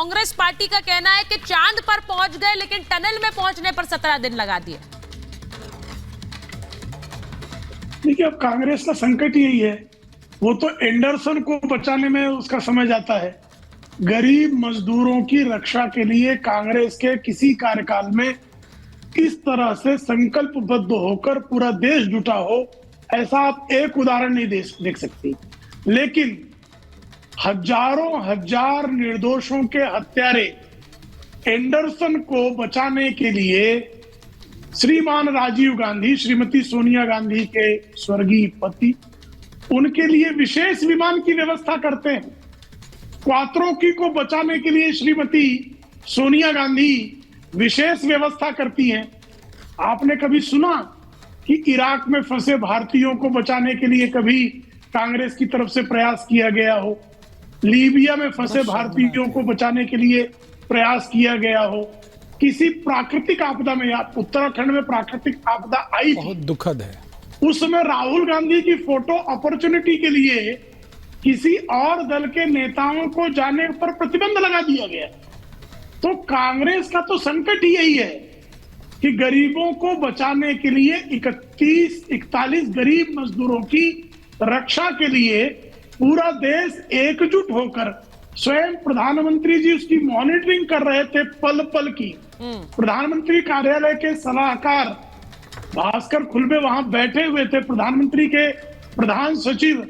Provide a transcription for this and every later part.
Congress party का कहना है कि चांद पर पहुंच गए लेकिन टनल में पहुंचने पर 17 दिन लगा दिए। देखिए, अब कांग्रेस का संकट यही है, वो तो एंडरसन को बचाने में उसका समय जाता है। गरीब मजदूरों की रक्षा के लिए कांग्रेस के किसी कार्यकाल में इस तरह से संकल्पबद्ध होकर पूरा देश जुटा हो, ऐसा आप एक उदाहरण नहीं देख सकती। लेकिन हजारों हजार निर्दोषों के हत्यारे एंडरसन को बचाने के लिए श्रीमान राजीव गांधी, श्रीमती सोनिया गांधी के स्वर्गीय पति, उनके लिए विशेष विमान की व्यवस्था करते हैं। क्वात्रोकी को बचाने के लिए श्रीमती सोनिया गांधी विशेष व्यवस्था करती हैं। आपने कभी सुना कि इराक में फंसे भारतीयों को बचाने के लिए कभी कांग्रेस की तरफ से प्रयास किया गया हो? लीबिया में फंसे भारतीयों को बचाने के लिए प्रयास किया गया हो? किसी प्राकृतिक आपदा में, या उत्तराखंड में प्राकृतिक आपदा आई, बहुत दुखद है, उसमें राहुल गांधी की फोटो अपॉर्चुनिटी के लिए किसी और दल के नेताओं को जाने पर प्रतिबंध लगा दिया गया। तो कांग्रेस का तो संकट ही यही है कि गरीबों को बचाने के लिए 41 गरीब मजदूरों की रक्षा के लिए पूरा देश एकजुट होकर, स्वयं प्रधानमंत्री जी उसकी मॉनिटरिंग कर रहे थे पल पल की। प्रधानमंत्री कार्यालय के सलाहकार भास्कर खुलबे वहां बैठे हुए थे। प्रधानमंत्री के प्रधान सचिव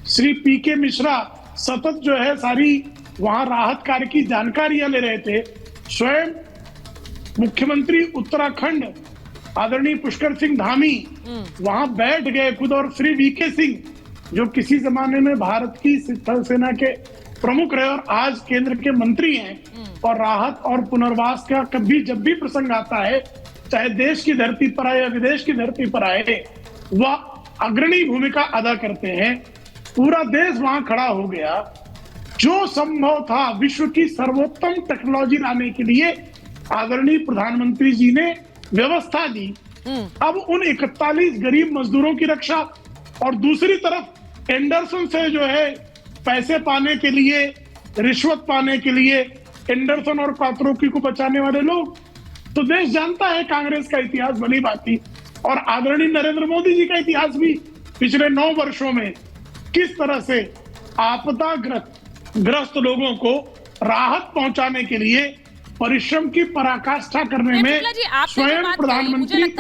श्री पीके मिश्रा सतत जो है सारी वहां राहत कार्य की जानकारियां ले रहे थे। स्वयं मुख्यमंत्री उत्तराखंड आदरणीय पुष्कर सिंह धामी वहां बैठ गए खुद, और श्री वीके सिंह जो किसी जमाने में भारत की थल सेना के प्रमुख रहे और आज केंद्र के मंत्री हैं, और राहत और पुनर्वास का कभी जब भी प्रसंग आता है, चाहे देश की धरती पर आए या विदेश की धरती पर आए, वह अग्रणी भूमिका अदा करते हैं। पूरा देश वहां खड़ा हो गया। जो संभव था विश्व की सर्वोत्तम टेक्नोलॉजी लाने के लिए आदरणीय प्रधानमंत्री जी ने व्यवस्था दी। अब उन 41 गरीब मजदूरों की रक्षा, और दूसरी तरफ एंडरसन से जो है पैसे पाने के लिए, रिश्वत पाने के लिए एंडरसन और क्वात्रोकी को बचाने वाले लोग। तो देश जानता है कांग्रेस का इतिहास भली भांति, और आदरणीय नरेंद्र मोदी जी का इतिहास भी पिछले 9 वर्षों में किस तरह से आपदा ग्रस्त लोगों को राहत पहुंचाने के लिए परिश्रम की पराकाष्ठा करने में स्वयं प्रधानमंत्री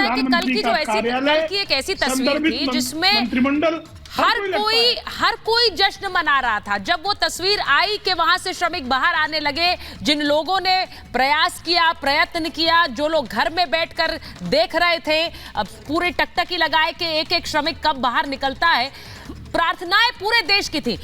का कार्यालय, एक ऐसी तस्वीर थी जिसमें मंत्रिमंडल, हर कोई जश्न मना रहा था जब वो तस्वीर आई कि वहां से श्रमिक बाहर आने लगे। जिन लोगों ने प्रयास किया, प्रयत्न किया, जो लोग घर में बैठकर देख रहे थे, अब पूरे टकटकी लगाए कि एक एक श्रमिक कब बाहर निकलता है, प्रार्थनाएं पूरे देश की थी।